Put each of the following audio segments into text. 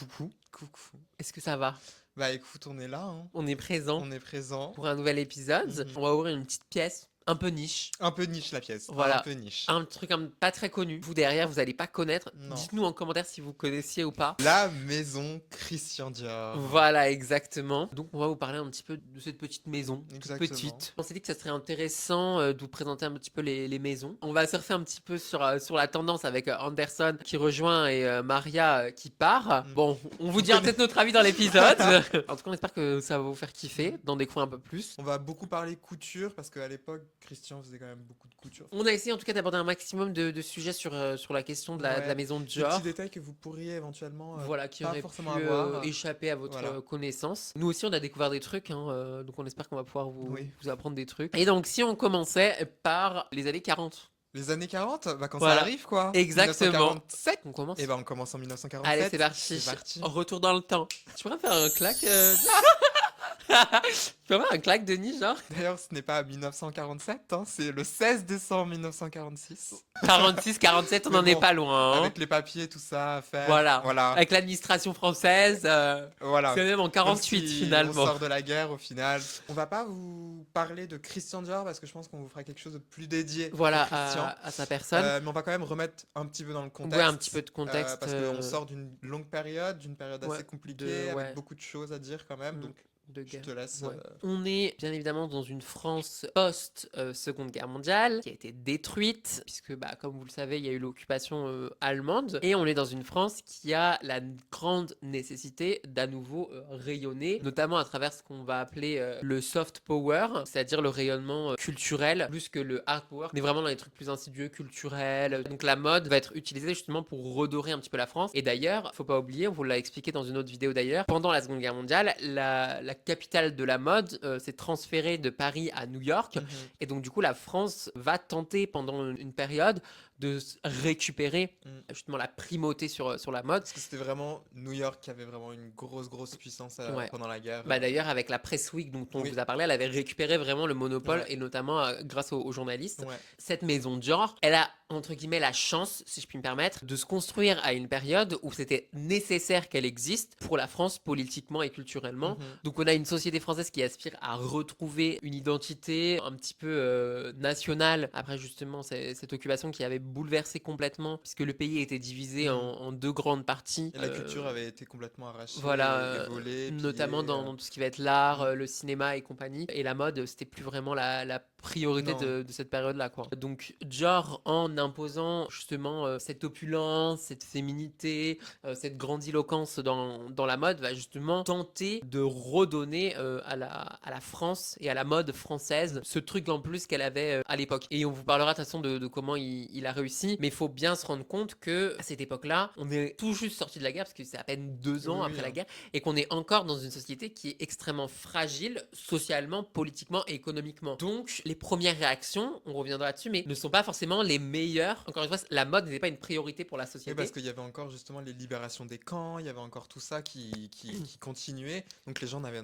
Coucou, Coucou. est-ce que ça va? Bah écoute, on est là, hein. On est présent On est présent. pour un nouvel épisode. Mhm. On va ouvrir une petite pièce, un peu niche. Un peu niche la pièce, un Voilà, peu niche. un truc pas très connu. Vous derrière, vous allez pas connaître. Non. Dites-nous en commentaire si vous connaissiez ou pas. La maison Christian Dior. Voilà, exactement. Donc, on va vous parler un petit peu de cette petite maison, toute Exactement. petite. On s'est dit que ça serait intéressant de vous présenter un petit peu les maisons. On va surfer un petit peu sur la tendance avec Anderson qui rejoint et Maria qui part. Mm. Bon, on vous On dira connaît- peut-être notre avis dans l'épisode. En tout cas, on espère que ça va vous faire kiffer, d'en découvrir un peu plus. On va beaucoup parler couture parce qu'à l'époque, Christian faisait quand même beaucoup de couture. On a essayé en tout cas d'aborder un maximum de sujets sur la question de la Ouais. maison de Des Dior. petits détails que vous pourriez éventuellement Voilà, qui pas aurait pu forcément avoir. échapper à votre Voilà. connaissance. Nous aussi, on a découvert des trucs, hein, donc on espère qu'on va pouvoir Oui. vous apprendre des trucs. Et donc, si on commençait par les années 40. Les années 40, bah quand ça Voilà. arrive quoi. Exactement. 1947. On commence. Et ben on commence en 1947. Allez, c'est parti. C'est parti. Retour dans le temps. Tu pourrais me faire un claque Tu peux me faire un claque, Denis, genre D'ailleurs, ce n'est pas 1947, hein, c'est le 16 décembre 1946. 46, 47, on Mais n'en est bon, pas loin. Hein. Avec les papiers, tout ça à faire. Voilà. Voilà. Avec l'administration française, Voilà. c'est même en Même 48 si finalement. on sort de la guerre au final. On va pas vous parler de Christian Dior parce que je pense qu'on vous fera quelque chose de plus dédié Voilà, pour Christian. à sa personne. Mais on va quand même remettre un petit peu dans le contexte. Ouais, un petit peu de contexte. Parce qu'on sort d'une longue période, d'une période ouais, assez compliquée, ouais. avec beaucoup de choses à dire quand même. Mm. Donc De je guerre. te laisse. Ouais. On est bien évidemment dans une France post-Seconde Guerre mondiale qui a été détruite, puisque comme vous le savez, il y a eu l'occupation allemande, et on est dans une France qui a la grande nécessité d'à nouveau rayonner, notamment à travers ce qu'on va appeler le soft power, c'est-à-dire le rayonnement culturel, plus que le hard power. On est vraiment dans les trucs plus insidieux, culturels. Donc la mode va être utilisée justement pour redorer un petit peu la France. Et d'ailleurs, faut pas oublier, on vous l'a expliqué dans une autre vidéo d'ailleurs, pendant la Seconde Guerre mondiale, la capitale de la mode s'est transférée de Paris à New York. Et donc, du coup, la France va tenter pendant une période de récupérer justement la primauté sur la mode. Parce que c'était vraiment New York qui avait vraiment une grosse puissance Ouais. pendant la guerre. D'ailleurs, avec la Press Week dont on Oui. vous a parlé, elle avait récupéré vraiment le monopole, Ouais. et notamment grâce aux journalistes. Ouais. Cette maison Dior, elle a, entre guillemets, la chance, si je puis me permettre, de se construire à une période où c'était nécessaire qu'elle existe pour la France politiquement et culturellement. Donc on a une société française qui aspire à retrouver une identité un petit peu nationale après justement cette occupation qui avait bouleversé complètement, puisque le pays était divisé en deux grandes parties. Et la culture avait été complètement arrachée Voilà, et volée. notamment pillée, dans tout ce qui va être l'art, le cinéma et compagnie. Et la mode, c'était plus vraiment la priorité Non. de cette période-là, quoi. Donc, Dior, en imposant justement cette opulence, cette féminité, cette grandiloquence dans la mode, va justement tenter de redonner à la France et à la mode française ce truc en plus qu'elle avait à l'époque. Et on vous parlera de toute façon de comment il a réussi, mais il faut bien se rendre compte que à cette époque-là, on est tout juste sorti de la guerre, parce que c'est à peine 2 ans Oui, après la hein. guerre, et qu'on est encore dans une société qui est extrêmement fragile, socialement, politiquement et économiquement. Donc, les premières réactions, on reviendra dessus, mais ne sont pas forcément les meilleures. Encore une fois, la mode n'était pas une priorité pour la Oui, société. parce qu'il y avait encore justement les libérations des camps, il y avait encore tout ça qui continuait. Donc les gens n'en avaient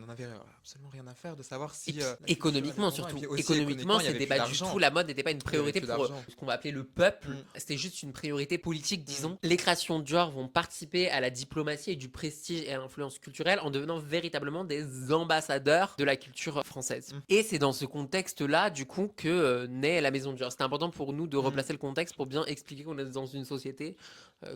absolument rien à faire de savoir si. Et puis, la culture économiquement allait surtout. prendre. Et puis aussi, Économiquement, il y avait c'était plus pas du d'argent. tout, la mode n'était pas une Il y avait priorité plus pour d'argent. ce qu'on va appeler le peuple. Mm. C'était juste une priorité politique, disons. Les créations de Dior vont participer à la diplomatie et du prestige et à l'influence culturelle en devenant véritablement des ambassadeurs de la culture française. Et c'est dans ce contexte-là, du coup, que naît la maison de Dior. C'était important pour nous de replacer le contexte pour bien expliquer qu'on est dans une société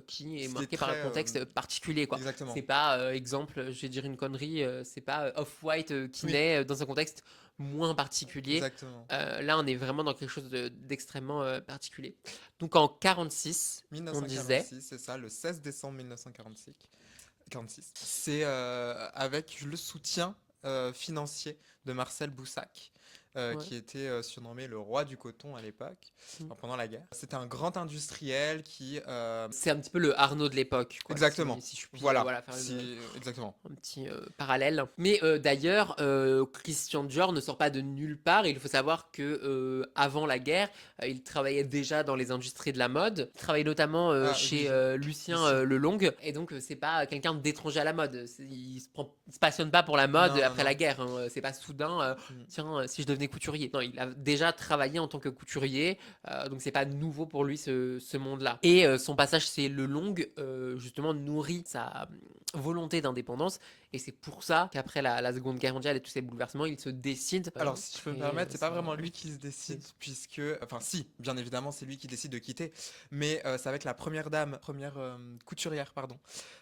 qui est C'était marquée par un très, contexte particulier, quoi. Exactement. C'est pas, exemple, je vais dire une connerie, c'est pas Off-White qui Oui. naît dans un contexte moins particulier. Exactement. Là, on est vraiment dans quelque chose d'extrêmement particulier. Donc en 46, on disait. 1946, c'est ça, le 16 décembre 1946. 46. C'est avec le soutien financier de Marcel Boussac, Ouais. qui était surnommé le roi du coton à l'époque, Mm. pendant la guerre. C'était un grand industriel qui... C'est un petit peu le Arnaud de l'époque, quoi, Exactement. si je puis Voilà, faire exactement. un petit parallèle. Mais d'ailleurs, Christian Dior ne sort pas de nulle part. Il faut savoir que avant la guerre, il travaillait déjà dans les industries de la mode. Il travaillait notamment chez Lucien Lelong. Et donc, c'est pas quelqu'un d'étranger à la mode. Il se passionne pas pour la mode Non, après non. la guerre. Hein. C'est pas soudain, tiens, si je devenais couturier. Non, il a déjà travaillé en tant que couturier. Donc, c'est pas nouveau pour lui ce monde-là. Et son passage chez Lelong, justement, nourrit volonté d'indépendance. Et c'est pour ça qu'après la Seconde Guerre mondiale et tous ces bouleversements, il se décide Alors, si je peux me créer permettre, c'est pas vraiment son lui qui se décide, entreprise. puisque, enfin, si, bien évidemment, c'est lui qui décide de quitter, mais c'est avec la première dame, première couturière, pardon,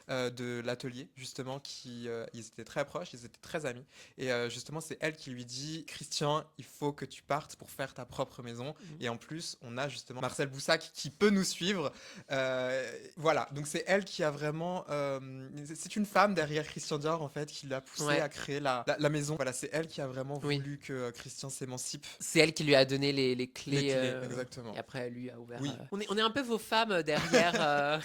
de l'atelier, justement, ils étaient très proches, ils étaient très amis, et justement, c'est elle qui lui dit, Christian, il faut que tu partes pour faire ta propre maison, Mhm. et en plus, on a justement Marcel Boussac qui peut nous suivre, voilà, donc c'est elle qui a vraiment, c'est une femme derrière Christian Dior, en fait, qui l'a poussé Ouais, à créer la maison, voilà, c'est elle qui a vraiment oui. voulu que Christian s'émancipe. C'est elle qui lui a donné les Les clés clés, et exactement. après lui a ouvert. Oui, On est un peu vos femmes derrière.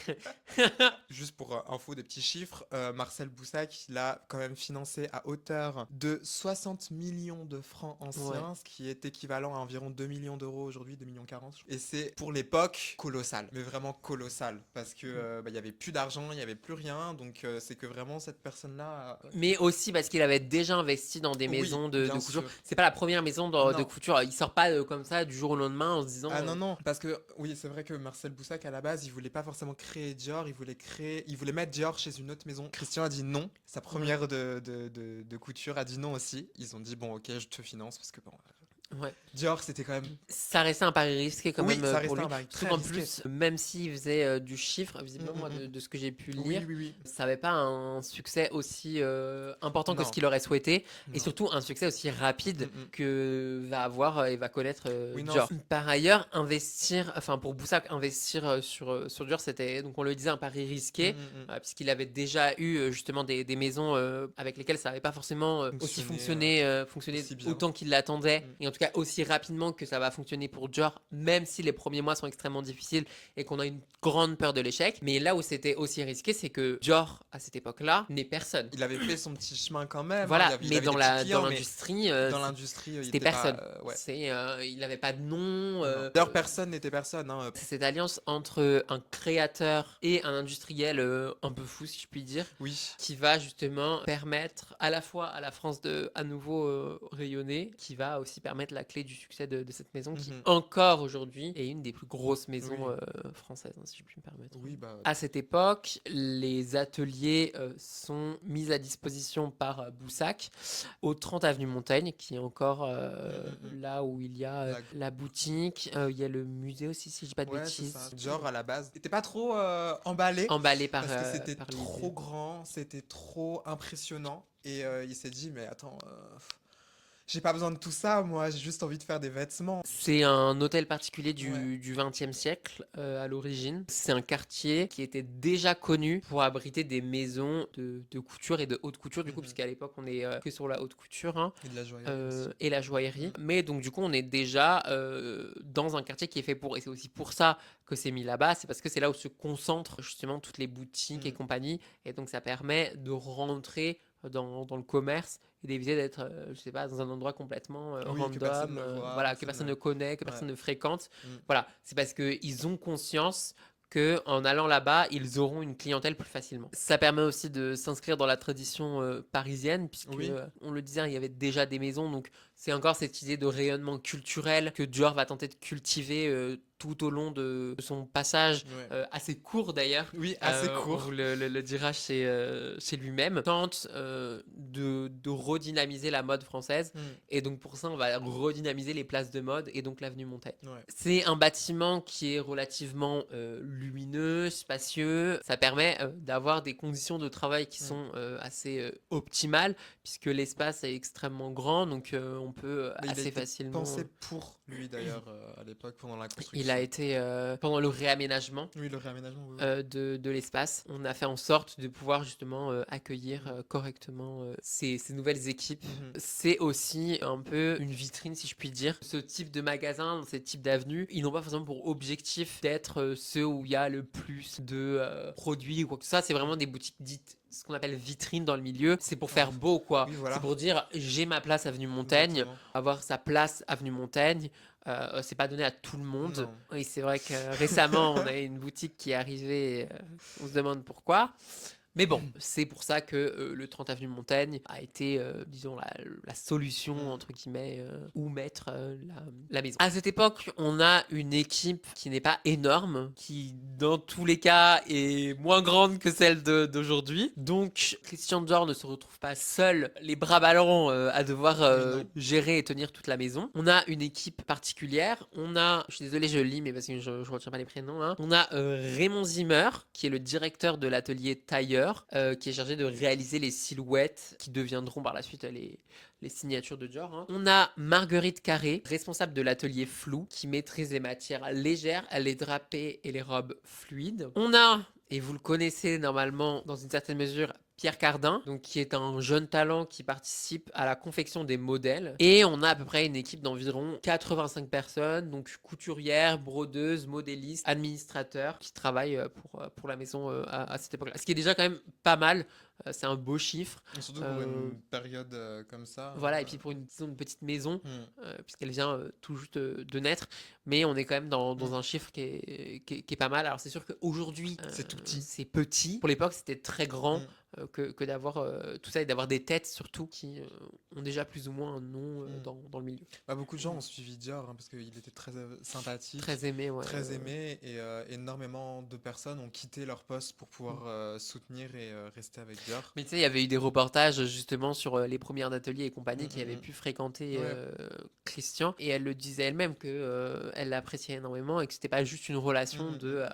juste pour info des petits chiffres, Marcel Boussac, il a quand même financé à hauteur de 60 millions de francs Ouais. anciens, ce qui est équivalent à environ 2 millions d'euros aujourd'hui, 2 millions 40. Et c'est pour l'époque colossal, mais vraiment colossal, parce que bah, il y avait plus d'argent, il y avait plus rien, donc c'est que vraiment cette personne-là. Mais aussi parce qu'il avait déjà investi dans des Oui, maisons de bien couture. sûr. C'est pas la première maison de Non. couture. Il sort pas comme ça du jour au lendemain en se disant. Ah non, non, parce que oui, c'est vrai que Marcel Boussac, à la base, il voulait pas forcément créer Dior, il voulait mettre Dior chez une autre maison. Christian a dit non, sa Ouais. première de couture a dit non aussi. Ils ont dit, bon, ok, je te finance, parce que bon, Ouais. Dior, c'était quand même... Ça restait un pari risqué quand Oui, même ça pour restait lui. un mari Surtout très qu'en risqué. plus, même s'il faisait du chiffre, Mm, visiblement, mm, moi, mm. de ce que j'ai pu Oui, lire, oui, oui. ça n'avait pas un succès aussi important que ce Non, qu'il aurait souhaité. Et non. surtout, un succès aussi Mm, rapide mm. que va avoir et va connaître Oui, non, Dior. Par ailleurs, enfin pour Boussac, investir sur Dior, c'était, donc on le disait, un pari mm, risqué, mm, mm. puisqu'il avait déjà eu justement des maisons avec lesquelles ça n'avait pas forcément aussi Fonctionner fonctionné aussi bien. autant qu'il l'attendait, Mm. et en tout cas aussi rapidement que ça va fonctionner pour Dior, même si les premiers mois sont extrêmement difficiles et qu'on a une grande peur de l'échec. Mais là où c'était aussi risqué, c'est que Dior, à cette époque-là, n'est personne. Il avait fait son petit chemin quand même, hein. Voilà, Il mais avait des petits dans clients, mais l'industrie, dans l'industrie, il c'était n'était pas... personne. ouais. Il n'avait pas de nom. Non. D'ailleurs, personne n'était personne, hein. C'est cette alliance entre un créateur et un industriel un peu fou, si je puis dire, Oui. qui va justement permettre à la fois à la France de à nouveau rayonner, qui va aussi permettre la clé du succès de cette maison qui Mhm. encore aujourd'hui est une des plus grosses maisons Oui. françaises, hein, si je puis me permettre. Oui, bah. À cette époque, les ateliers sont mis à disposition par Boussac au 30 avenue Montaigne, qui est encore là où il y a La- la boutique. Il y a le musée aussi, si je dis pas de Ouais, c'est ça. bêtises. Genre, à la base, n'était pas trop emballé Emballé parce que c'était par trop l'idée. grand, c'était trop impressionnant. Et il s'est dit, mais attends, j'ai pas besoin de tout ça, moi, j'ai juste envie de faire des vêtements. C'est un hôtel particulier Ouais. du XXe siècle à l'origine. C'est un quartier qui était déjà connu pour abriter des maisons de couture et de haute couture, du coup, Mhm. puisqu'à l'époque on est que sur la haute couture, hein, Et de la joaillerie aussi. et la joaillerie. Mhm. Mais donc du coup on est déjà dans un quartier qui est fait pour. Et c'est aussi pour ça que c'est mis là-bas, c'est parce que c'est là où se concentrent justement toutes les boutiques et Mhm. compagnie. Et donc ça permet de rentrer dans le commerce et d'éviter d'être, je sais pas, dans un endroit complètement Oui, que personne random, ne voit, voilà, que personne ne connaît, que Ouais. personne ne fréquente. Mm. Voilà, c'est parce qu'ils ont conscience que en allant là-bas, ils auront une clientèle plus facilement. Ça permet aussi de s'inscrire dans la tradition parisienne, puisque Oui. on le disait, il y avait déjà des maisons, donc c'est encore cette idée de rayonnement culturel que Dior va tenter de cultiver tout au long de son passage, Ouais. assez court d'ailleurs. Oui, assez On vous court. le dira chez lui-même. Tente de redynamiser la mode française. Mm. Et donc pour ça, on va redynamiser les places de mode et donc l'avenue Montaigne. Ouais. C'est un bâtiment qui est relativement lumineux, spacieux. Ça permet d'avoir des conditions de travail qui sont assez optimales, puisque l'espace est extrêmement grand, donc on peut Mais il a assez été facilement... pensé pour lui d'ailleurs à l'époque pendant la construction. Il a été, pendant le réaménagement Oui, le réaménagement, oui. de l'espace, on a fait en sorte de pouvoir justement accueillir correctement ces nouvelles équipes. Mhm. C'est aussi un peu une vitrine, si je puis dire. Ce type de magasin, ces types d'avenues, ils n'ont pas forcément pour objectif d'être ceux où il y a le plus de produits ou quoi que ce soit. C'est vraiment des boutiques dites, ce qu'on appelle vitrine dans le milieu. C'est pour faire beau, quoi. Oui, voilà. C'est pour dire, j'ai ma place avenue Montaigne. Exactement. Avoir sa place avenue Montaigne, c'est pas donné à tout le monde. Non. Oui, c'est vrai que récemment, on a une boutique qui est arrivée, on se demande pourquoi. Mais bon, c'est pour ça que le 30 avenue Montaigne a été, disons, la solution, Mm. entre guillemets, où mettre la maison. À cette époque, on a une équipe qui n'est pas énorme, qui, dans tous les cas, est moins grande que celle d'aujourd'hui. Donc, Christian Dior ne se retrouve pas seul, les bras ballants, à devoir Oui, non. gérer et tenir toute la maison. On a une équipe particulière. On a, je suis désolé, je lis, mais parce que je retiens pas les prénoms. Hein. On a Raymond Zimmer, qui est le directeur de l'atelier tailleur, qui est chargé de réaliser les silhouettes qui deviendront par la suite les signatures de Dior. Hein. On a Marguerite Carré, responsable de l'atelier flou, qui maîtrise les matières légères, les drapés et les robes fluides. On a, et vous le connaissez normalement dans une certaine mesure, Pierre Cardin, donc qui est un jeune talent qui participe à la confection des modèles. Et on a à peu près une équipe d'environ 85 personnes, donc couturières, brodeuses, modélistes, administrateurs, qui travaillent pour la maison à cette époque-là. Ce qui est déjà quand même pas mal, c'est un beau chiffre. Et surtout pour une période comme ça. Voilà, et puis pour une petite maison, Mm. puisqu'elle vient tout juste de naître, mais on est quand même dans un chiffre qui est pas mal. Alors c'est sûr qu'aujourd'hui, C'est tout petit. c'est petit. Pour l'époque, c'était très grand. Mm. Que d'avoir tout ça et d'avoir des têtes surtout qui ont déjà plus ou moins un nom Mm. dans le milieu. Bah, beaucoup de gens ont suivi Dior parce qu'il était très sympathique, Très aimé, ouais. très aimé, et énormément de personnes ont quitté leur poste pour pouvoir soutenir et rester avec Dior. Mais tu sais, il y avait eu des reportages justement sur les premières d'ateliers et compagnie Mm, qui mm, avaient mm. pu fréquenter Ouais. Christian, et elle le disait elle-même que elle l'appréciait énormément et que c'était pas juste une relation Mm, mm, de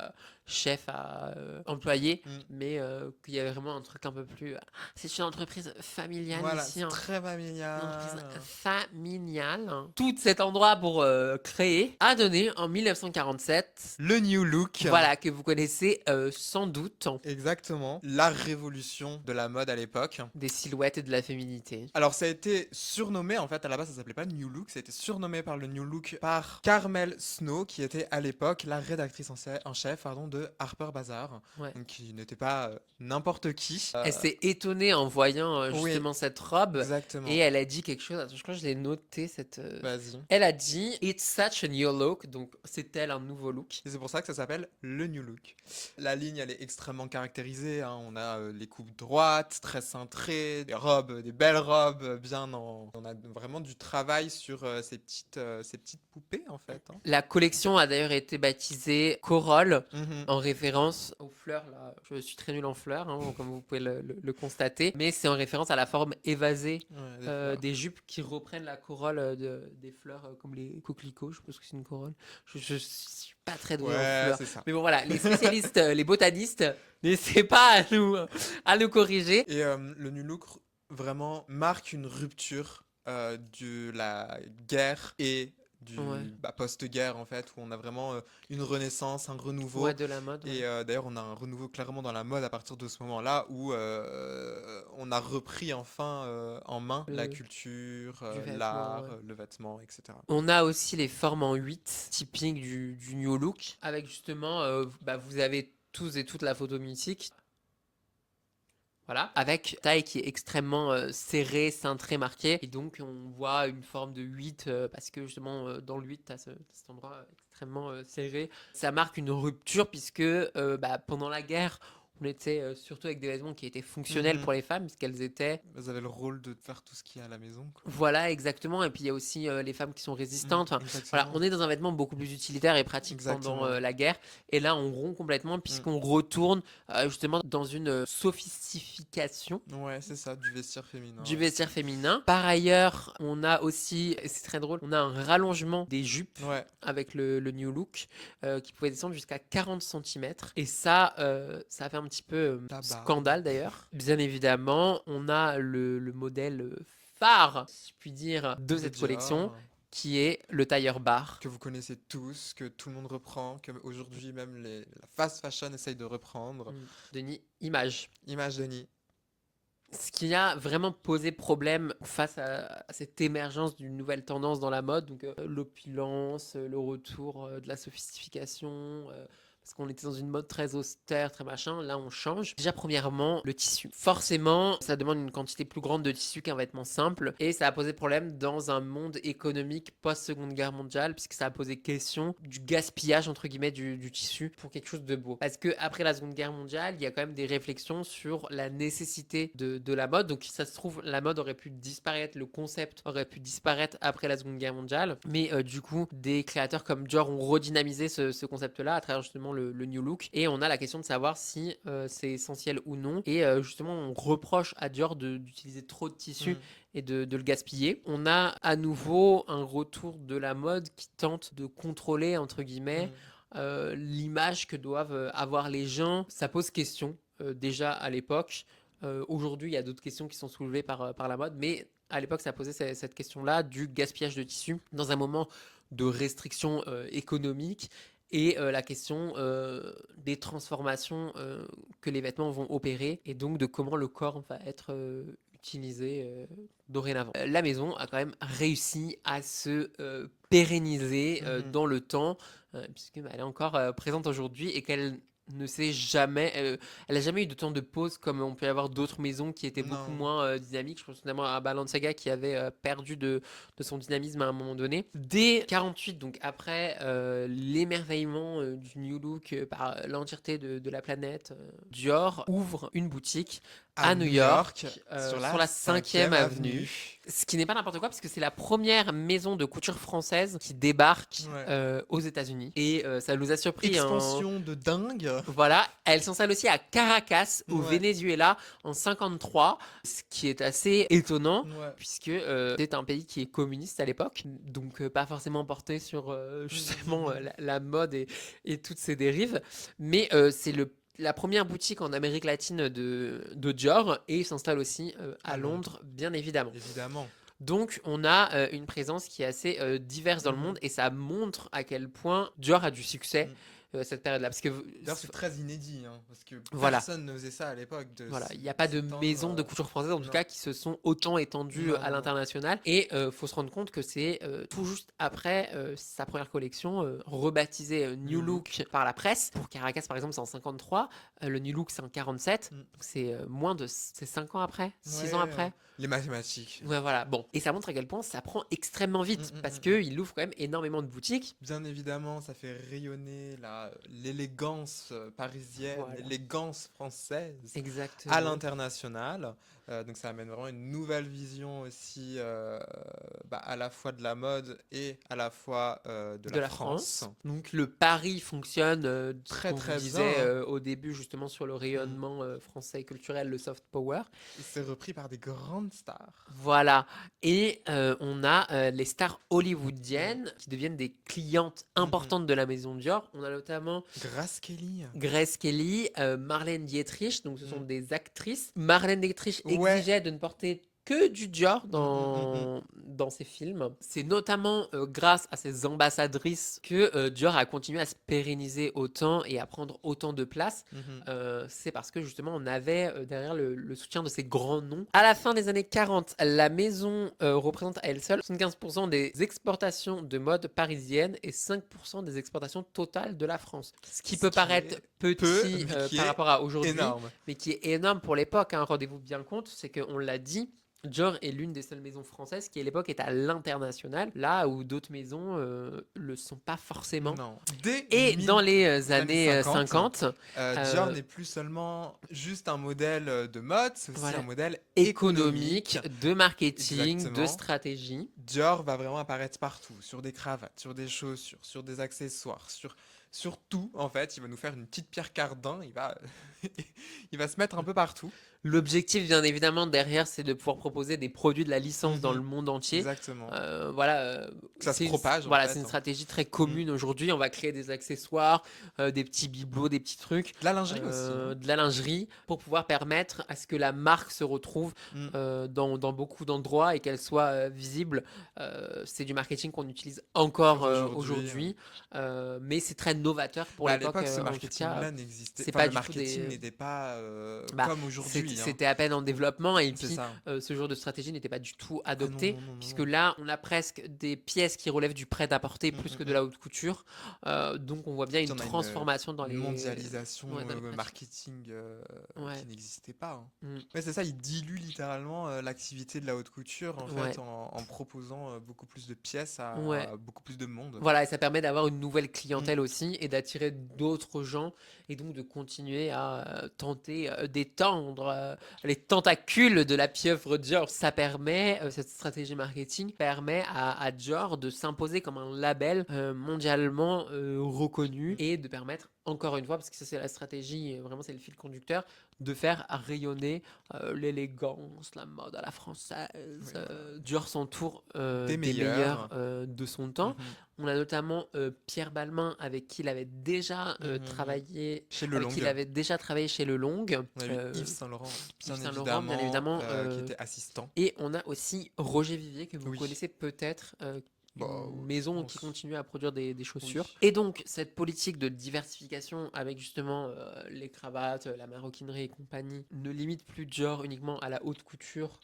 chef à employé, mm. mais qu'il y avait vraiment un truc un peu plus. C'est une entreprise familiale Voilà, ici. c'est Hein. très Une entreprise familial. familiale. Tout cet endroit pour créer a donné en 1947. Le New Look. Voilà, que vous connaissez sans doute. Exactement. La révolution de la mode à l'époque. Des silhouettes et de la féminité. Alors ça a été surnommé, en fait à la base ça s'appelait pas New Look, ça a été surnommé par le New Look par Carmel Snow, qui était à l'époque la rédactrice en chef de Harper Bazaar, Ouais. donc qui n'était pas n'importe qui. Elle s'est étonnée en voyant Oui, justement cette robe exactement. et elle a dit quelque chose. Attends, je crois que je l'ai noté cette. Vas-y. Elle a dit It's such a new look, donc c'est elle un nouveau look. Et c'est pour ça que ça s'appelle le New Look. La ligne, elle est extrêmement caractérisée. Hein. On a les coupes droites, très cintrées, des robes, des belles robes, bien en. On a vraiment du travail sur ces petites poupées, en fait. Hein. La collection a d'ailleurs été baptisée Corolle Mhm. en référence aux fleurs. Là, je suis très nul en fleurs, hein, comme vous pouvez le constater, mais c'est en référence à la forme évasée Ouais, des fleurs. des jupes qui reprennent la corolle des fleurs comme les coquelicots. Je pense que c'est une corolle. Je suis pas très doué en Ouais, fleurs. c'est ça. Mais bon, voilà, les spécialistes, les botanistes, n'hésitez pas à nous corriger. Et le New Look vraiment marque une rupture de la guerre et du Ouais. post-guerre, en fait, où on a vraiment une renaissance, un renouveau. Ouais, de la mode. Et Ouais. d'ailleurs, on a un renouveau clairement dans la mode à partir de ce moment-là où on a repris enfin en main la culture, Du vêtement, l'art, ouais. le vêtement, etc. On a aussi les formes en 8, typiques du New Look, avec justement, vous avez tous et toutes la photo mythique. Voilà, avec taille qui est extrêmement serrée, cintrée, marquée. Et donc, on voit une forme de 8 parce que justement, dans le 8, tu as cet endroit extrêmement serré. Ça marque une rupture puisque pendant la guerre, on était surtout avec des vêtements qui étaient fonctionnels Mhm. pour les femmes, puisqu'elles étaient. Vous avez le rôle de faire tout ce qu'il y a à la maison, quoi. Voilà, exactement. Et puis, il y a aussi les femmes qui sont résistantes. Enfin, voilà, Exactement. on est dans un vêtement beaucoup plus utilitaire et pratique pendant Exactement. la guerre. Et là, on rompt complètement puisqu'on retourne justement dans une sophistication Ouais, c'est ça, du vestiaire féminin. du vestiaire féminin. Par ailleurs, on a aussi, et c'est très drôle, on a un rallongement des jupes Ouais. avec le New Look qui pouvait descendre jusqu'à 40 cm. Et ça a fait un petit peu Tabac. scandale d'ailleurs. Bien évidemment, on a le modèle phare, si je puis dire, de cette Dior, collection, qui est le tailleur bar. que vous connaissez tous, que tout le monde reprend, que aujourd'hui même la fast fashion essaye de reprendre. Denis, image. Image Denis. Ce qui a vraiment posé problème face à cette émergence d'une nouvelle tendance dans la mode, donc l'opulence, le retour de la sophistication, parce parce qu'on était dans une mode très austère, très machin. Là, on change. Déjà, premièrement, le tissu. Forcément, ça demande une quantité plus grande de tissu qu'un vêtement simple, et ça a posé problème dans un monde économique post-Seconde Guerre mondiale, puisque ça a posé question du gaspillage, entre guillemets, du tissu pour quelque chose de beau. Parce que après la Seconde Guerre mondiale, il y a quand même des réflexions sur la nécessité de la mode. Donc, si ça se trouve, la mode aurait pu disparaître, le concept aurait pu disparaître après la Seconde Guerre mondiale. Mais du coup, des créateurs comme Dior ont redynamisé ce concept-là à travers justement le New Look. Et on a la question de savoir si c'est essentiel ou non. Et justement, on reproche à Dior d'utiliser trop de tissu et de le gaspiller. On a à nouveau un retour de la mode qui tente de contrôler, entre guillemets, l'image que doivent avoir les gens. Ça pose question, déjà à l'époque. Aujourd'hui, il y a d'autres questions qui sont soulevées par la mode, mais à l'époque, ça posait cette question-là du gaspillage de tissu dans un moment de restriction économique, et la question des transformations que les vêtements vont opérer, et donc de comment le corps va être utilisé dorénavant. La maison a quand même réussi à se pérenniser dans le temps, puisque elle est encore présente aujourd'hui, et qu'elle ne s'est jamais, elle a jamais eu de temps de pause comme on peut y avoir d'autres maisons qui étaient beaucoup Non. moins dynamiques. Je pense notamment à Balenciaga qui avait perdu de son dynamisme à un moment donné. Dès 48, donc après l'émerveillement du New Look par l'entièreté de la planète, Dior ouvre une boutique à New York, sur la 5e avenue. Ce qui n'est pas n'importe quoi, parce que c'est la première maison de couture française qui débarque aux États-Unis. Et ça nous a surpris. Expansion de dingue. Voilà, elle s'installe aussi à Caracas, au Venezuela, en 53, ce qui est assez étonnant, puisque c'est un pays qui est communiste à l'époque, donc pas forcément porté sur justement la mode et toutes ses dérives. Mais c'est la première boutique en Amérique latine de Dior, et il s'installe aussi à Londres, bien évidemment. Donc, on a une présence qui est assez diverse dans le monde, et ça montre à quel point Dior a du succès cette période-là. Parce que d'ailleurs, c'est très inédit, parce que voilà, personne ne faisait ça à l'époque. Voilà, il n'y a pas de maison de couture française, en tout cas, qui se sont autant étendues à l'international. Et faut se rendre compte que c'est tout juste après sa première collection, rebaptisée New Look par la presse. Pour Caracas, par exemple, c'est en 53. Le New Look, c'est en 47. Donc c'est c'est 5 ans après, 6 ans après. Les mathématiques. Ouais, voilà. Bon, et ça montre à quel point ça prend extrêmement vite, parce qu'il ouvre quand même énormément de boutiques. Bien évidemment, ça fait rayonner l'élégance parisienne, l'élégance française à l'international. Donc ça amène vraiment une nouvelle vision aussi, à la fois de la mode et à la fois de la France. Donc le pari fonctionne très très bien. Au début, justement, sur le rayonnement français et culturel, le soft power. Et c'est repris par des grandes stars. Voilà. Et on a les stars hollywoodiennes qui deviennent des clientes importantes de la maison Dior. On a notamment Grace Kelly, Marlène Dietrich, donc ce sont des actrices. Marlène Dietrich exigeait de ne porter que du Dior dans ses films. C'est notamment grâce à ces ambassadrices que Dior a continué à se pérenniser autant et à prendre autant de place. C'est parce que justement on avait derrière le soutien de ces grands noms. À la fin des années 40, la maison représente à elle seule 75% des exportations de mode parisiennes et 5% des exportations totales de la France. Ce qui peut paraître petit par rapport à aujourd'hui, mais qui est énorme pour l'époque. Rendez-vous bien compte, c'est qu'on l'a dit, Dior est l'une des seules maisons françaises qui à l'époque est à l'international, là où d'autres maisons le sont pas forcément. Et dans les années 50, Dior n'est plus seulement juste un modèle de mode, c'est aussi un modèle économique, de marketing, de stratégie. Dior va vraiment apparaître partout, sur des cravates, sur des chaussures, sur des accessoires, sur tout. En fait, il va nous faire une petite Pierre Cardin, il va se mettre un peu partout. L'objectif, bien évidemment, derrière, c'est de pouvoir proposer des produits de la licence dans le monde entier. Exactement. Que ça se propage. C'est une stratégie très commune aujourd'hui. On va créer des accessoires, des petits bibelots, des petits trucs. De la lingerie aussi. De la lingerie, pour pouvoir permettre à ce que la marque se retrouve dans beaucoup d'endroits et qu'elle soit visible. C'est du marketing qu'on utilise encore aujourd'hui. Mais c'est très novateur pour l'époque. À l'époque, ce marketing-là n'existait pas. Le marketing n'était pas comme aujourd'hui. oui, hein. c'était à peine en développement et C'est puis ça. ce genre de stratégie n'était pas du tout Ah non, adopté, non, non, non, puisque non. là, on a presque des pièces qui relèvent du prêt-à-porter plus que de Mm. la haute couture. Donc on voit bien Puis une on a transformation dans une les, mondialisation ouais, dans les pratiques. marketing Ouais. qui n'existait pas, hein. Mm. Ouais, c'est ça, il dilue littéralement l'activité de la haute couture en Ouais. fait en proposant beaucoup plus de pièces Ouais. à beaucoup plus de monde. Voilà, et ça permet d'avoir une nouvelle Mm. clientèle aussi et d'attirer d'autres gens et donc de continuer à tenter d'étendre les tentacules de la pieuvre Dior. Ça permet, cette stratégie marketing permet à Dior de s'imposer comme un label mondialement reconnu et de permettre, encore une fois, parce que ça c'est la stratégie, vraiment c'est le fil conducteur, de faire rayonner l'élégance, la mode à la française. Oui, voilà. Dior s'entoure Des des meilleurs meilleurs. de son temps. Mhm. On a notamment Pierre Balmain avec qui il avait déjà Mhm. travaillé, Chez Le avec qui il Long, avait déjà travaillé chez Le Long. on a eu Yves Saint Laurent, Yves bien Saint Laurent, bien évidemment, évidemment. qui était assistant. Et on a aussi Roger Vivier que vous Oui, connaissez peut-être. bah, Une je maison qui pense. continue à produire des chaussures. Oui. Et donc, cette politique de diversification avec justement les cravates, la maroquinerie et compagnie ne limite plus Dior uniquement à la haute couture,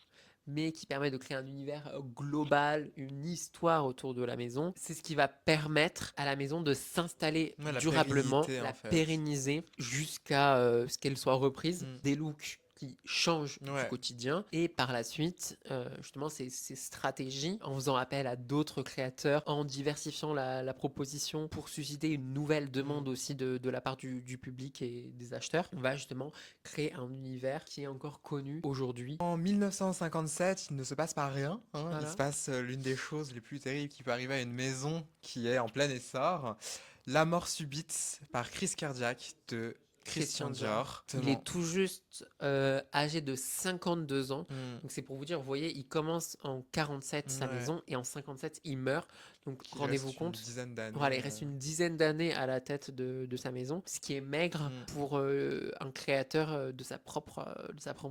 mais qui permet de créer un univers global, une histoire autour de la maison. C'est ce qui va permettre à la maison de s'installer Ouais, la durablement, pérennité la en fait. pérenniser jusqu'à ce qu'elle soit reprise. Mm. Des looks qui changent du Ouais. quotidien et par la suite justement ces stratégies en faisant appel à d'autres créateurs, en diversifiant la proposition pour susciter une nouvelle demande Mm. aussi de la part du public et des acheteurs, on va justement créer un univers qui est encore connu aujourd'hui. En 1957, il ne se passe pas rien, hein. Il se Voilà. passe l'une des choses les plus terribles qui peut arriver à une maison qui est en plein essor. La mort subite par crise cardiaque de Christian Christian Dior. Dior. Il est tout juste âgé de 52 ans. Mm. Donc c'est pour vous dire, vous voyez, il commence en 47 sa Ouais. maison et en 57 il meurt. Donc Qu'il rendez-vous reste une compte, dizaine d'années. voilà, il reste une dizaine d'années à la tête de sa maison, ce qui est maigre Mm. pour un créateur de sa propre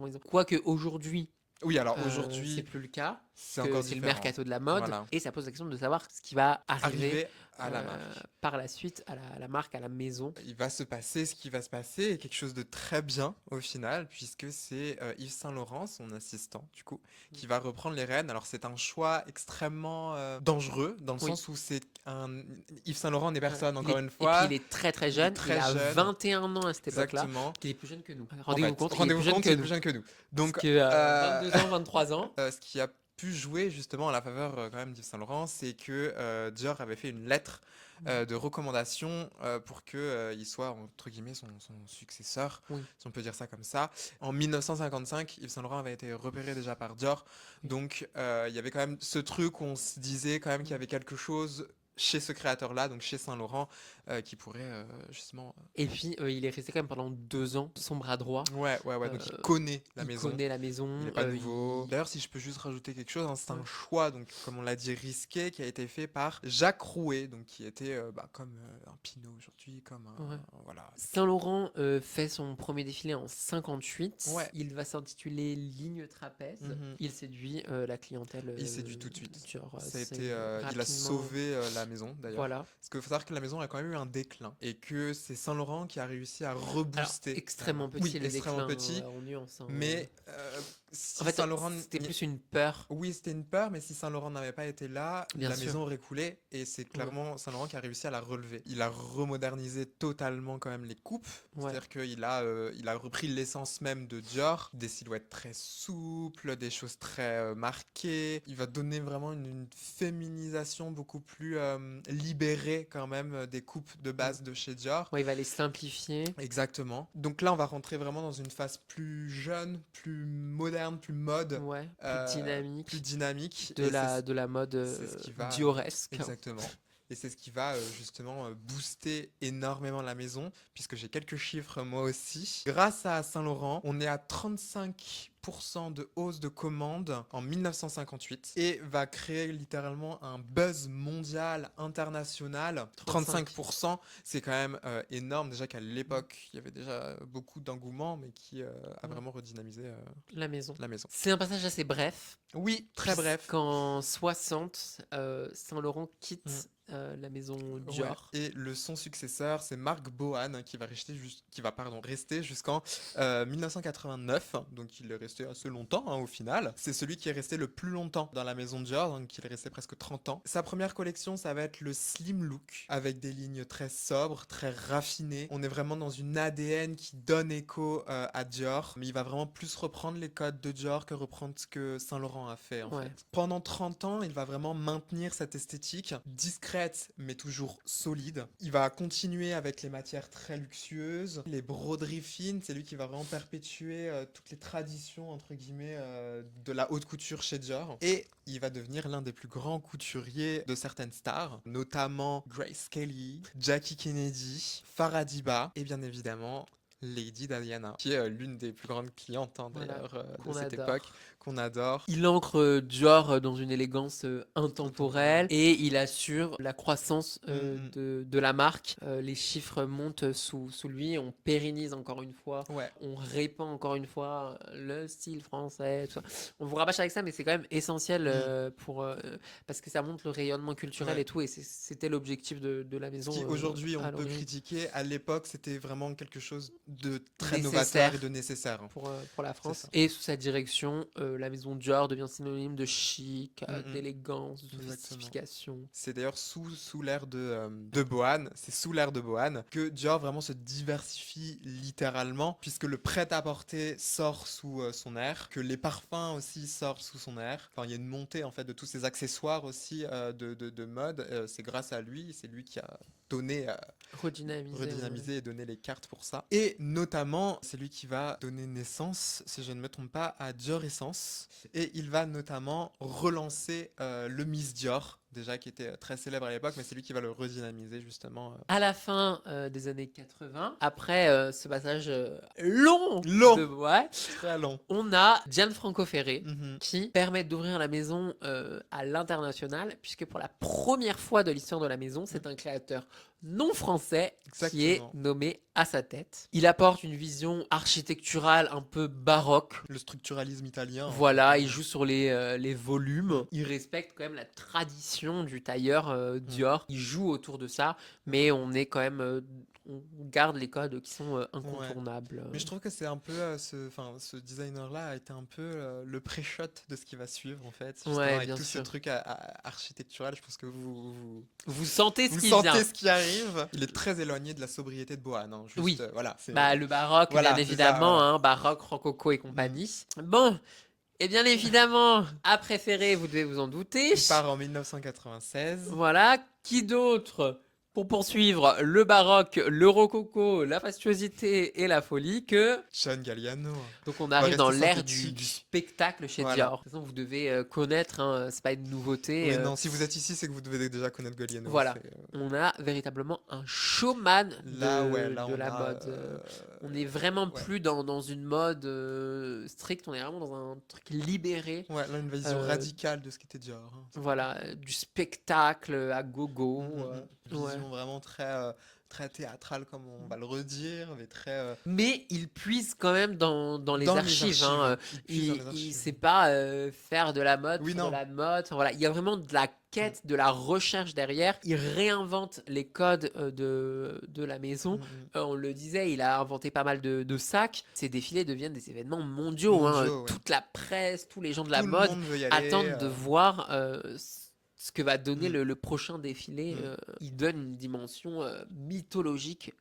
maison. Quoique aujourd'hui, Oui, alors c'est aujourd'hui, plus le cas, c'est que encore c'est le différent. mercato de la mode, Voilà. et ça pose la question de savoir ce qui va arriver Arrivé à la marque. par la suite à la marque, à la maison. Il va se passer ce qui va se passer, et quelque chose de très bien au final, puisque c'est Yves Saint Laurent, son assistant, du coup, qui va reprendre les rênes. Alors c'est un choix extrêmement dangereux, dans le Oui. sens où c'est un... Yves Saint Laurent n'est Voilà. personne, encore une Et puis il fois. est très très Il est jeune, il très a jeune, 21 ans à cette époque-là, exactement. il est plus jeune que nous. En Rendez-vous fait, compte, il est plus rendez-vous jeune compte, que il est nous. plus jeune que nous. Parce Donc, que 22 ans, 23 ans. ce qui a pu jouer justement à la faveur quand même d'Yves Saint Laurent, c'est que Dior avait fait une lettre de recommandation pour que il soit entre guillemets son successeur, Oui. si on peut dire ça comme ça. En 1955, Yves Saint Laurent avait été repéré déjà par Dior, donc il y avait quand même ce truc où on se disait quand même qu'il y avait quelque chose chez ce créateur-là, donc chez Saint Laurent, qui pourrait justement... Et puis il est resté quand même pendant 2 ans son bras droit. Ouais, donc il Euh, connaît la il maison. connaît la maison. Il n'est pas nouveau. D'ailleurs, si je peux juste rajouter quelque chose, hein, c'est un choix, donc comme on l'a dit, risqué, qui a été fait par Jacques Rouet, donc qui était comme un Pinot aujourd'hui, comme un... Ouais. Voilà. Saint Laurent fait son premier défilé en 58. Ouais. Il va s'intituler Ligne Trapèze. Mhm. Il séduit la clientèle. Il séduit tout de suite. Genre, Ça a c'est été, il a rapidement- sauvé la maison d'ailleurs. Voilà. Parce qu'il faut savoir que la maison a quand même eu un déclin et que c'est Saint Laurent qui a réussi à Alors, rebooster. extrêmement petit Oui, le extrêmement déclin, petit. en nuance. Hein. Mais si En fait, Saint Laurent c'était plus une peur. Oui, c'était une peur, mais si Saint Laurent n'avait pas été là, Bien la sûr. maison aurait coulé et c'est clairement Saint Laurent qui a réussi à la relever. Il a remodernisé totalement quand même les coupes, Ouais. c'est-à-dire qu'il a repris l'essence même de Dior, des silhouettes très souples, des choses très marquées. Il va donner vraiment une féminisation beaucoup plus libérée quand même des coupes de base de chez Dior. Ouais, il va les simplifier. Exactement. Donc là, on va rentrer vraiment dans une phase plus jeune, plus moderne, plus mode, Ouais, plus dynamique. Et De la mode c'est ce qui va dioresque. exactement. Et c'est ce qui va justement booster énormément la maison, puisque j'ai quelques chiffres moi aussi. Grâce à Saint Laurent, on est à 35% de hausse de commandes en 1958 et va créer littéralement un buzz mondial, international. 35%, c'est quand même énorme. Déjà qu'à l'époque, il y avait déjà beaucoup d'engouement, mais qui a vraiment redynamisé La maison. la maison. C'est un passage assez bref. Oui, très bref. Qu'en 60, Saint Laurent quitte la maison Ouais. Dior. Et son successeur, c'est Marc Bohan, rester jusqu'en 1989. Donc il est resté assez longtemps au final. C'est celui qui est resté le plus longtemps dans la maison Dior, donc il est resté presque 30 ans. Sa première collection, ça va être le slim look, avec des lignes très sobres, très raffinées. On est vraiment dans une ADN qui donne écho à Dior, mais il va vraiment plus reprendre les codes de Dior que reprendre ce que Saint Laurent a fait en Ouais. fait. Pendant 30 ans, il va vraiment maintenir cette esthétique discrète mais toujours solide. Il va continuer avec les matières très luxueuses, les broderies fines, c'est lui qui va vraiment perpétuer toutes les traditions entre guillemets de la haute couture chez Dior. Et il va devenir l'un des plus grands couturiers de certaines stars, notamment Grace Kelly, Jackie Kennedy, Farah Diba et bien évidemment Lady Diana, qui est l'une des plus grandes clientes Voilà, d'ailleurs de qu'on cette époque, adore. qu'on adore. Il ancre Dior dans une élégance intemporelle Intemporelle. et il assure la croissance Mm, de la marque. Les chiffres montent sous lui, on pérennise encore une fois, ouais. on répand encore une fois le style français. Tout ça. On vous rabâche avec ça, mais c'est quand même essentiel parce que ça montre le rayonnement culturel Ouais. et tout, et c'était l'objectif de la Ce maison qui aujourd'hui on à peut l'origine. critiquer, à l'époque c'était vraiment quelque chose de très novateur et de Nécessaire nécessaire. pour la C'est France. ça. Et sous sa direction, la maison Dior devient synonyme de chic, Mm, mm. d'élégance, de Exactement. sophistication. C'est d'ailleurs sous l'ère de Bohan, c'est sous l'ère de Bohan que Dior vraiment se diversifie littéralement, puisque le prêt-à-porter sort sous son aire, que les parfums aussi sortent sous son aire. Enfin, il y a une montée en fait de tous ces accessoires aussi de mode. C'est grâce à lui, c'est lui qui a donné Redynamisé. redynamiser et donner les cartes pour ça. Et notamment, c'est lui qui va donner naissance, si je ne me trompe pas, à Dior Essence. Et il va notamment relancer le Miss Dior, déjà qui était très célèbre à l'époque, mais c'est lui qui va le redynamiser justement. À la fin des années 80, après ce passage long Long, de ouais, très long. on a Gianfranco Ferré Mhm. qui permet d'ouvrir la maison à l'international, puisque pour la première fois de l'histoire de la maison, c'est un créateur non français qui est Exactement. nommé à sa tête. Il apporte une vision architecturale un peu baroque. Le structuralisme italien. En Voilà, fait, il joue sur les volumes. Il respecte quand même la tradition du tailleur Dior. Il joue autour de ça, mais on est quand même, on garde les codes qui sont Ouais. incontournables. Mais je trouve que c'est un peu ce designer-là a été un peu le pré-shot de ce qui va suivre en fait, justement Ouais, avec bien tout ce sûr. truc architectural. Je pense que Vous sentez ce vous qui sentez vient. ce qui arrive. Il est très éloigné de la sobriété de Bohan. Hein, juste, Oui. voilà. C'est, Bah, le baroque, bien voilà, c'est ça. évidemment, Voilà. hein, baroque, rococo et Mm. compagnie. Bon, et bien évidemment, à préférer, vous devez vous en douter. Il part en 1996. Voilà, qui d'autre pour poursuivre le baroque, le rococo, la fastuosité et la folie que... John Galliano. Donc on On va arrive dans rester l'ère du synthétique. spectacle chez Voilà. Dior. De toute façon, vous devez connaître, hein, c'est pas une nouveauté. Oui, non, si vous êtes ici, c'est que vous devez déjà connaître Galliano. Voilà, C'est, on a véritablement un showman là, ouais, là, de on la a. mode. On n'est vraiment Ouais. plus dans une mode stricte, on est vraiment dans un truc libéré. Ouais, là, une vision Euh, radicale de ce qu'était Dior. Hein. Voilà, du spectacle à gogo. Ouais. Vision vraiment très théâtrale, comme on va le redire, mais très. Mais il puise quand même dans les Dans les archives. Hein. il puise dans les Il archives. sait pas faire de la mode Oui, pour de non. la mode. Enfin, voilà, il y a vraiment de la quête, de la recherche derrière. Il réinvente les codes de la maison. On le disait, il a inventé pas mal de sacs. Ces défilés deviennent des événements mondiaux. Hein. Mondiaux, ouais. Toute la presse, tous les gens de la Tout le mode monde veut y aller. attendent de voir ce que va donner Mm. le prochain défilé. Il donne une dimension mythologique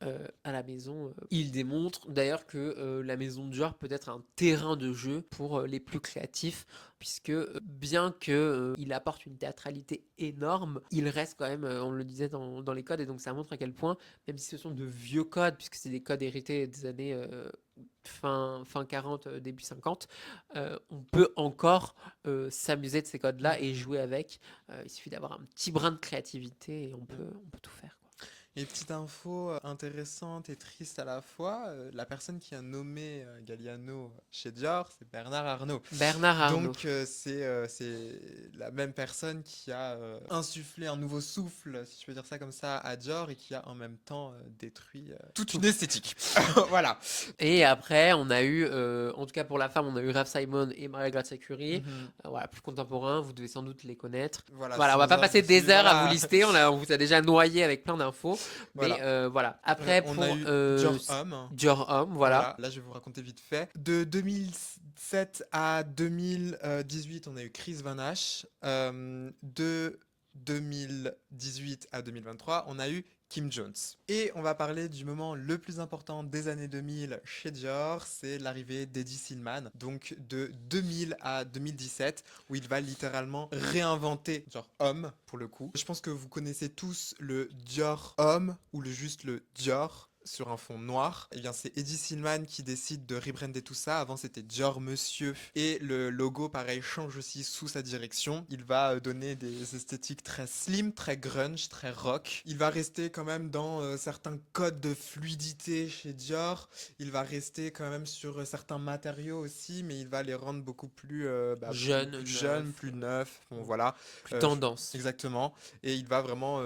à la maison. Il démontre d'ailleurs que la maison Dior peut être un terrain de jeu pour les plus créatifs, puisque bien que il apporte une théâtralité énorme, il reste quand même, on le disait dans les codes, et donc ça montre à quel point, même si ce sont de vieux codes, puisque c'est des codes hérités des années fin 40, début 50, on peut encore s'amuser de ces codes-là et jouer avec. Il suffit d'avoir un petit brin de créativité et on peut tout faire. Quoi. Et petite info intéressante et triste à la fois, la personne qui a nommé Galliano chez Dior, c'est Bernard Arnault. Bernard Arnault. Donc c'est la même personne qui a insufflé un nouveau souffle, si je peux dire ça comme ça, à Dior et qui a en même temps détruit toute une esthétique. Voilà. Et après, on a eu, en tout cas pour la femme, on a eu Raf Simon et Maria Grazia Curie. Mhm. Voilà, plus contemporains, vous devez sans doute les connaître. Voilà, Voilà, si on va nos pas passer des heures à vous voilà. lister, on vous a déjà noyé avec plein d'infos. Mais Voilà. voilà. Après, On a pour eu Dior Homme. Dior Homme, voilà. Voilà, là je vais vous raconter vite fait. De 2007 à 2018, on a eu Chris Van Ash. De 2018 à 2023, on a eu Kim Jones. Et on va parler du moment le plus important des années 2000 chez Dior, c'est l'arrivée d'Eddie Silman, donc de 2000 à 2017, où il va littéralement réinventer Dior Homme, pour le coup. Je pense que vous connaissez tous le Dior Homme, ou juste le Dior, sur un fond noir. Et bien c'est Eddie Silman qui décide de rebrander tout ça. Avant c'était Dior Monsieur et le logo pareil change aussi sous sa direction. Il va donner des esthétiques très slim, très grunge, très rock. Il va rester quand même dans certains codes de fluidité chez Dior. Il va rester quand même sur certains matériaux aussi, mais il va les rendre beaucoup plus, Jeune, plus jeunes, neuf, plus neufs. Bon voilà. plus Euh, tendance. Exactement. Et il va vraiment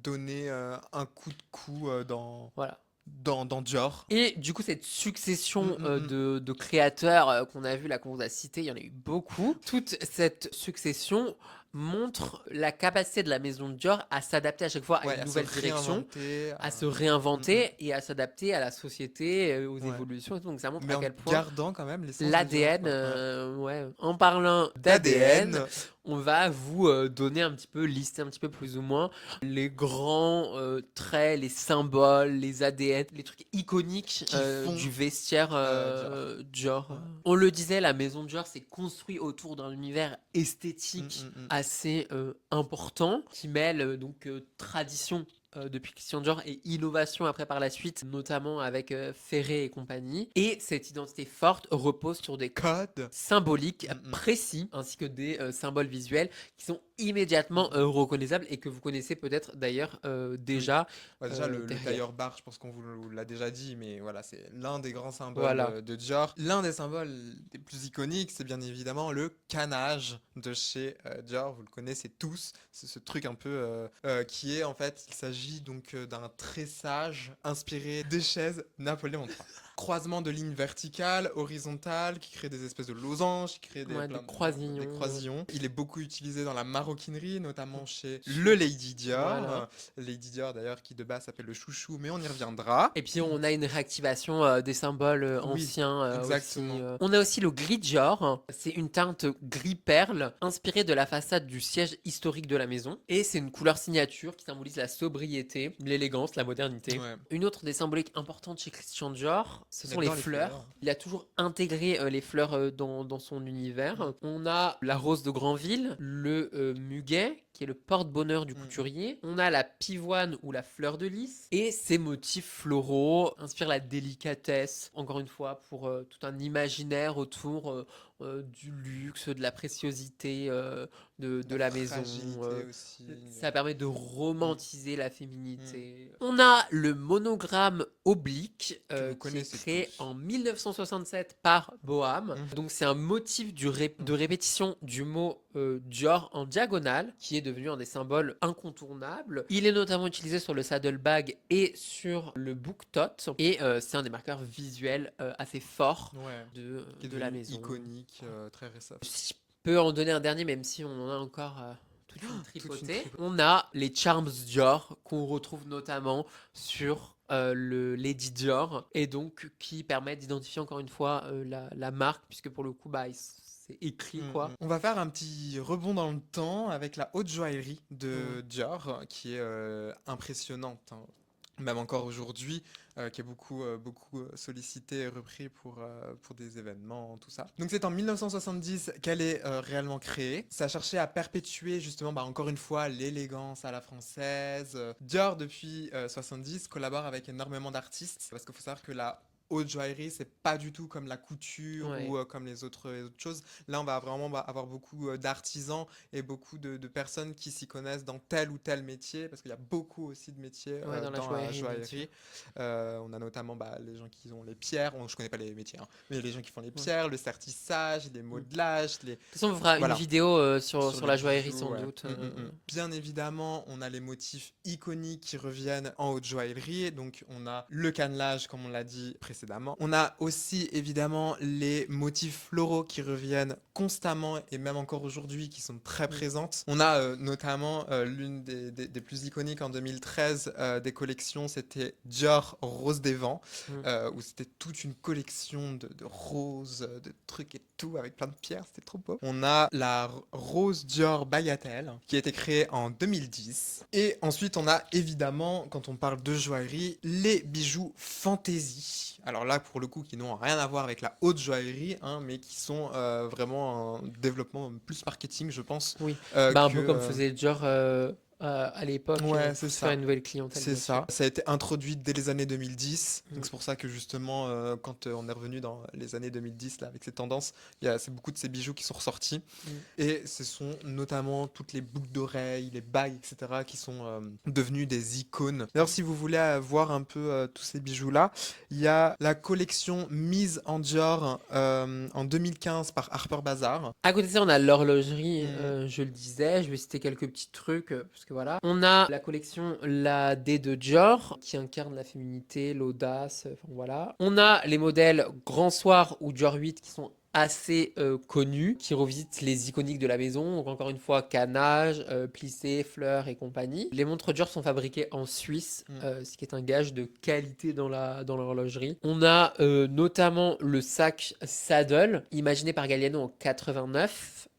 donner un coup de cou Voilà. dans Dior. Et du coup, cette Mm, succession mm, mm. de créateurs qu'on a vu là, qu'on vous a cité, il y en a eu beaucoup. Toute cette succession montre la capacité de la maison Dior à s'adapter à chaque fois à Ouais, une à se nouvelle direction, réinventer. à se Mm, mm. réinventer et à s'adapter à la société, aux Ouais. évolutions et tout. Donc ça montre Mais à en quel point gardant quand même l'essence de Dior, l'ADN, quoi. Ouais. ouais. En parlant d'ADN, D'ADN. on va vous donner un petit peu, lister un petit peu plus ou moins les grands traits, les symboles, les ADN, les trucs iconiques Qui font du vestiaire Dior. Dior. Ouais. On le disait, la maison Dior s'est construite autour d'un univers Mm, esthétique mm, mm. assez important qui mêle donc tradition depuis Christian Dior et innovation après par la suite, notamment avec Ferré et compagnie. Et cette identité forte repose sur des Code. symboliques Mm, mm. précis ainsi que des symboles visuels qui sont immédiatement reconnaissables et que vous connaissez peut-être d'ailleurs Oui. déjà Ouais, déjà, le derrière. tailleur bar, je pense qu'on vous l'a déjà dit, mais voilà, c'est l'un des grands symboles Voilà. de Dior. L'un des symboles des plus iconiques, c'est bien évidemment le canage de chez Dior. Vous le connaissez tous. C'est ce truc un peu qui est, en fait, il s'agit donc d'un tressage inspiré des chaises Napoléon III. Croisement de lignes verticales, horizontales, qui créent des espèces de losanges, qui créent Ouais, des des croisillons. croisillons. Il est beaucoup utilisé dans la maroquinerie, notamment chez le Lady Dior. Voilà. Lady Dior d'ailleurs qui de base s'appelle le chouchou, mais on y reviendra. Et puis on a une réactivation des symboles Oui, anciens aussi. exactement. On a aussi le gris Dior. C'est une teinte gris perle inspirée de la façade du siège historique de la maison. Et c'est une couleur signature qui symbolise la sobriété, l'élégance, la modernité. Ouais. Une autre des symboliques importantes chez Christian Dior, ce sont les J'adore les fleurs. fleurs. Il a toujours intégré les fleurs dans son univers. Mm. On a la rose de Granville, le muguet, qui est le porte-bonheur du Mm. couturier. On a la pivoine ou la fleur de lys. Et ces motifs floraux inspirent la délicatesse, encore une fois, pour tout un imaginaire autour du luxe, de la préciosité de la maison. Fragilité aussi. Ça permet de Mm. romantiser la féminité. On a le monogramme oblique Que vous qui est connaissez créé tous. en 1967 par Boham. Mm. Donc c'est un motif de répétition du mot Dior en diagonale qui est devenu un des symboles incontournables. Il est notamment utilisé sur le saddlebag et sur le book-tot et c'est un des marqueurs visuels assez forts Ouais. Qui est de la devenu maison. iconique, très récent. Si je peux en donner un dernier, même si on en a encore toute une tripotée, on a les Charms Dior qu'on retrouve notamment sur le Lady Dior et donc qui permettent d'identifier encore une fois la marque puisque pour le coup c'est écrit quoi. On va faire un petit rebond dans le temps avec la haute joaillerie de Dior qui est impressionnante, hein. Même encore aujourd'hui, qui est beaucoup sollicité et repris pour des événements, tout ça. Donc c'est en 1970 qu'elle est réellement créée. Ça cherchait à perpétuer justement, encore une fois, l'élégance à la française. Dior, depuis 70, collabore avec énormément d'artistes, parce qu'il faut savoir que la haute joaillerie, c'est pas du tout comme la couture Ouais. ou comme les autres choses. Là, on va vraiment avoir beaucoup d'artisans et beaucoup de personnes qui s'y connaissent dans tel ou tel métier, parce qu'il y a beaucoup aussi de métiers Ouais, dans la dans la joaillerie, bien sûr. joaillerie. On a notamment les gens qui ont les pierres, je connais pas les métiers, hein, mais les gens qui font les Ouais. pierres, le sertissage, les Mm. De modelages, toute façon, on fera une voilà, vidéo sur sur les la joaillerie bijoux, sans ouais. doute. Bien évidemment, on a les motifs iconiques qui reviennent en haute joaillerie. Donc, on a le cannelage, comme on l'a dit précédemment. On a aussi, évidemment, les motifs floraux qui reviennent constamment et même encore aujourd'hui, qui sont très Mm. présentes. On a notamment l'une des plus iconiques en 2013 des collections, c'était Dior Rose des Vents, Mm. où c'était toute une collection de roses, de trucs et tout, avec plein de pierres, c'était trop beau. On a la Rose Dior Bagatelle, qui a été créée en 2010. Et ensuite, on a évidemment, quand on parle de joaillerie, les bijoux fantasy. Alors là, pour le coup, qui n'ont rien à voir avec la haute joaillerie, hein, mais qui sont vraiment un développement plus marketing, je pense, Oui, bah un que... peu comme faisait Dior à l'époque Ouais, c'est pour se faire ça. une nouvelle clientèle, C'est bien sûr. ça. Ça a été introduit dès les années 2010. Donc Mm. c'est pour ça que justement, quand on est revenu dans les années 2010, là, avec ces tendances, c'est beaucoup de ces bijoux qui sont ressortis. Mm. Et ce sont notamment toutes les boucles d'oreilles, les bagues, etc., qui sont devenus des icônes. D'ailleurs, si vous voulez voir un peu tous ces bijoux-là, il y a la collection mise en Dior en 2015 par Harper Bazaar. À côté de ça, on a l'horlogerie, Mhm. je le disais, je vais citer quelques petits trucs, parce que voilà. On a la collection La D de Dior, qui incarne la féminité, l'audace, enfin voilà. On a les modèles Grand Soir ou Dior 8 qui sont assez connus, qui revisitent les iconiques de la maison. Donc encore une fois, canage, plissé, fleurs et compagnie. Les montres Dior sont fabriquées en Suisse, Mm. ce qui est un gage de qualité dans l'horlogerie. On a notamment le sac Saddle, imaginé par Galliano en 99,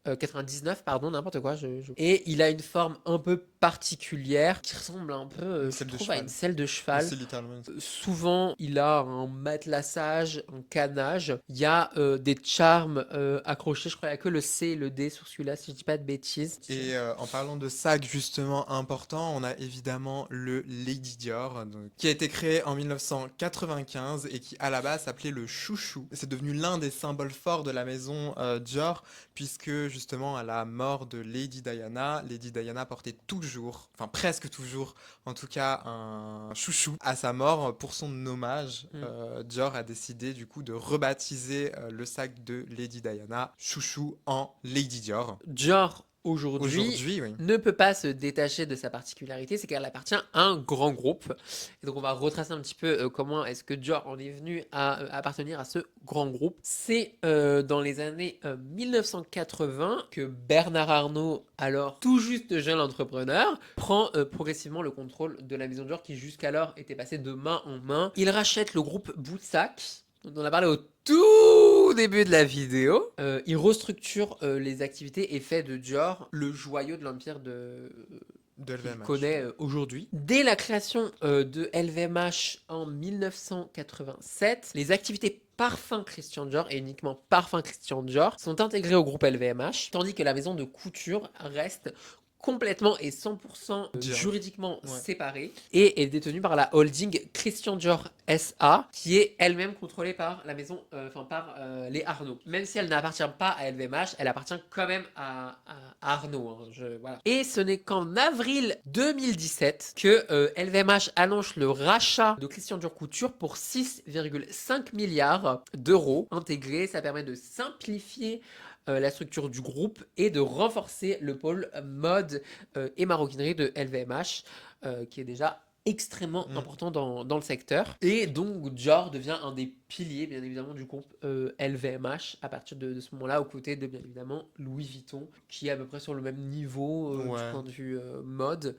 pardon, n'importe quoi. Et il a une forme un peu particulière qui ressemble un peu, Une je selle de trouve, à une cheval. selle de Mais cheval. c'est littéralement... Souvent, il a un matelassage, un canage. Il y a des charmes accrochés. Je crois qu'il n'y a que le C et le D sur celui-là, si je dis pas de bêtises. Et en parlant de sac justement important, on a évidemment le Lady Dior, donc, qui a été créé en 1995 et qui à la base s'appelait le chouchou. C'est devenu l'un des symboles forts de la maison Dior, puisque justement à la mort de Lady Diana portait toujours, enfin presque toujours, en tout cas un chouchou. À sa mort, pour son hommage, Mm. Dior a décidé du coup de rebaptiser le sac de Lady Diana chouchou en Lady Dior. Dior, aujourd'hui, Aujourd'hui, oui. ne peut pas se détacher de sa particularité, c'est qu'elle appartient à un grand groupe. Et donc on va retracer un petit peu comment est-ce que Dior en est venu à appartenir à ce grand groupe. C'est dans les années 1980 que Bernard Arnault, alors tout juste jeune entrepreneur, prend progressivement le contrôle de la maison Dior qui jusqu'alors était passée de main en main. Il rachète le groupe Boussac, dont on a parlé au tout début de la vidéo. Il restructure les activités et fait de Dior le joyau de l'empire De qu'il LVMH. connaît aujourd'hui. Dès la création de LVMH en 1987, les activités parfum Christian Dior et uniquement parfum Christian Dior sont intégrées au groupe LVMH, tandis que la maison de couture reste complètement et 100% Dior. juridiquement Ouais. séparée et est détenue par la holding Christian Dior SA, qui est elle-même contrôlée par la maison, par les Arnault. Même si elle n'appartient pas à LVMH, elle appartient quand même à Arnault. Voilà. Et ce n'est qu'en avril 2017 que LVMH annonce le rachat de Christian Dior Couture pour 6,5 milliards d'euros intégrés. Ça permet de simplifier la structure du groupe et de renforcer le pôle mode et maroquinerie de LVMH, qui est déjà extrêmement important dans le secteur. Et donc Dior devient un des piliers, bien évidemment, du groupe LVMH à partir de ce moment-là, aux côtés de, bien évidemment, Louis Vuitton, qui est à peu près sur le même niveau du Ouais. point de vue mode.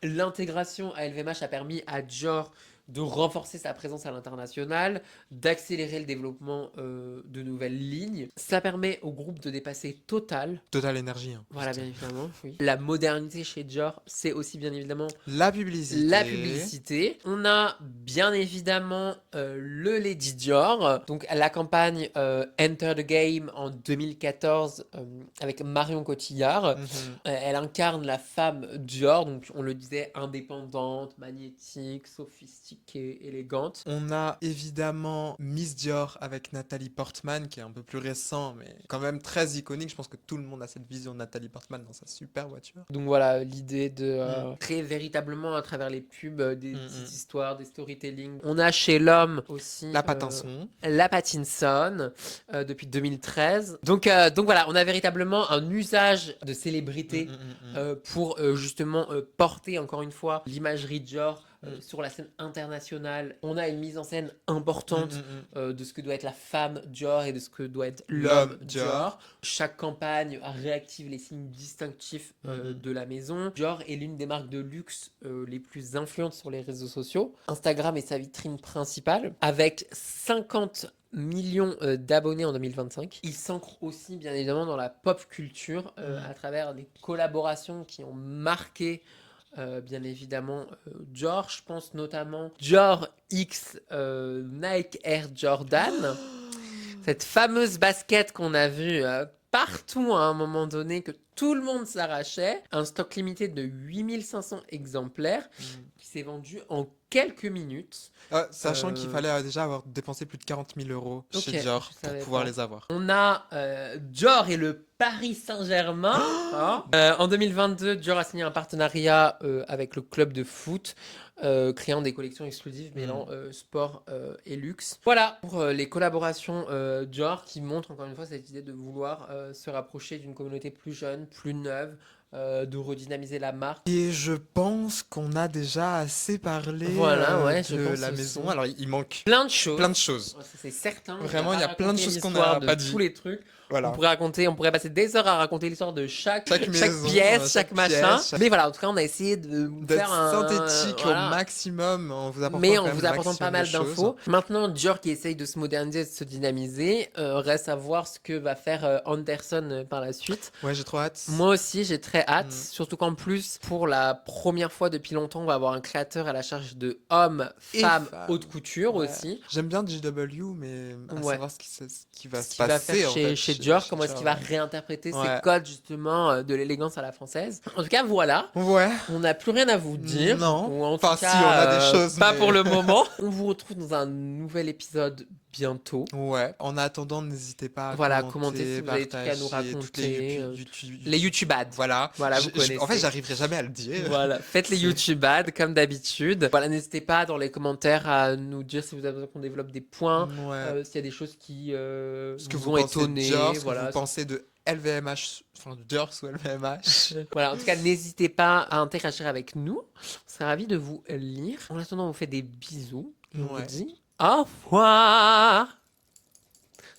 L'intégration à LVMH a permis à Dior de renforcer sa présence à l'international, d'accélérer le développement de nouvelles lignes. Ça permet au groupe de dépasser Total. Total Énergie. Hein, Voilà, juste. bien évidemment, oui. La modernité chez Dior, c'est aussi bien évidemment La publicité. la publicité. On a bien évidemment le Lady Dior, donc la campagne Enter the Game en 2014 avec Marion Cotillard. Mhm. Elle incarne la femme Dior, donc on le disait, indépendante, magnétique, sophistiquée, chic et élégante. On a évidemment Miss Dior avec Nathalie Portman, qui est un peu plus récent, mais quand même très iconique. Je pense que tout le monde a cette vision de Nathalie Portman dans sa super voiture. Donc voilà, l'idée de Mm. créer véritablement à travers les pubs des Mm, petites mm. histoires, des storytelling. On a chez l'homme aussi La Pattinson. la Pattinson depuis 2013. Donc voilà, on a véritablement un usage de célébrité Mm, mm, mm, pour justement porter encore une fois l'imagerie Dior Mm. sur la scène internationale. On a une mise en scène mm. importante Mm, mm, mm. de ce que doit être la femme Dior et de ce que doit être L'homme l'homme Dior. Dior. Chaque campagne réactive les signes distinctifs de la maison. Dior est l'une des marques de luxe les plus influentes sur les réseaux sociaux. Instagram est sa vitrine principale avec 50 millions d'abonnés en 2025. Il s'ancre aussi bien évidemment dans la pop culture à travers des collaborations qui ont marqué bien évidemment Dior. Je pense notamment Dior X Nike Air Jordan. Cette fameuse basket qu'on a vue partout à un moment donné, que tout le monde s'arrachait. Un stock limité de 8500 exemplaires qui s'est vendu en quelques minutes. Sachant qu'il fallait déjà avoir dépensé plus de 40 000 euros chez Ok, Dior je pour savais pouvoir pas. les avoir. On a Dior et le Paris Saint-Germain. Hein. En 2022, Dior a signé un partenariat avec le club de foot, créant des collections exclusives mêlant sport et luxe. Voilà pour les collaborations Dior qui montrent encore une fois cette idée de vouloir se rapprocher d'une communauté plus jeune, plus neuve, de redynamiser la marque. Et je pense qu'on a déjà assez parlé Voilà, ouais, je de pense la aussi. maison. Alors, il manque Plein de choses. plein de choses. Ouais, ça, c'est certain. Vraiment, il y a plein de choses qu'on n'a n'a pas dit. tous les trucs. Voilà. On pourrait passer des heures à raconter l'histoire de chaque maison, pièce, chaque machin. pièce, Mais voilà, en tout cas, on a essayé de d'être faire un synthétique voilà. au maximum en vous apportant Mais quand en même vous le apportant pas mal maximum de d'infos. choses. Maintenant, Dior qui essaye de se moderniser, de se dynamiser, reste à voir ce que va faire Anderson par la suite. Ouais, j'ai trop hâte. Moi aussi, j'ai très hâte. Surtout qu'en plus, pour la première fois depuis longtemps, on va avoir un créateur à la charge de hommes, Et femmes, femmes. haute couture Ouais. aussi. J'aime bien JW, mais à Ouais. savoir ce qui va Ce se qu'il va passer faire en chez, fait, chez Dior, chez comment est-ce Dior. qu'il va réinterpréter Ouais. ses codes justement de l'élégance à la française. En tout cas, voilà. Ouais. On n'a plus rien à vous dire. Non. Ou en Enfin, tout cas, si, on a des choses, pas mais- pour le moment. On vous retrouve dans un nouvel épisode bientôt. Ouais. En attendant, n'hésitez pas à Voilà, commenter, commentez si vous avez des trucs à nous partager, raconter. toutes les Les YouTubades. Voilà. Voilà, vous En fait, connaissez. j'arriverai jamais à le dire. Voilà, faites les C'est- YouTubades comme d'habitude. Voilà, n'hésitez pas dans les commentaires à nous dire si vous avez besoin qu'on développe des points, Ouais. s'il y a des choses qui Ce que vous vous ont pensez de étonné. Dior, ce que Voilà. vous pensez de LVMH, enfin de Dior sous LVMH. Voilà, en tout cas, n'hésitez pas à interagir avec nous. On serait ravis de vous lire. En attendant, on vous fait des bisous. Et on Ouais. vous dit au revoir.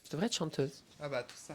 Je devrais être chanteuse. Ah bah tout ça.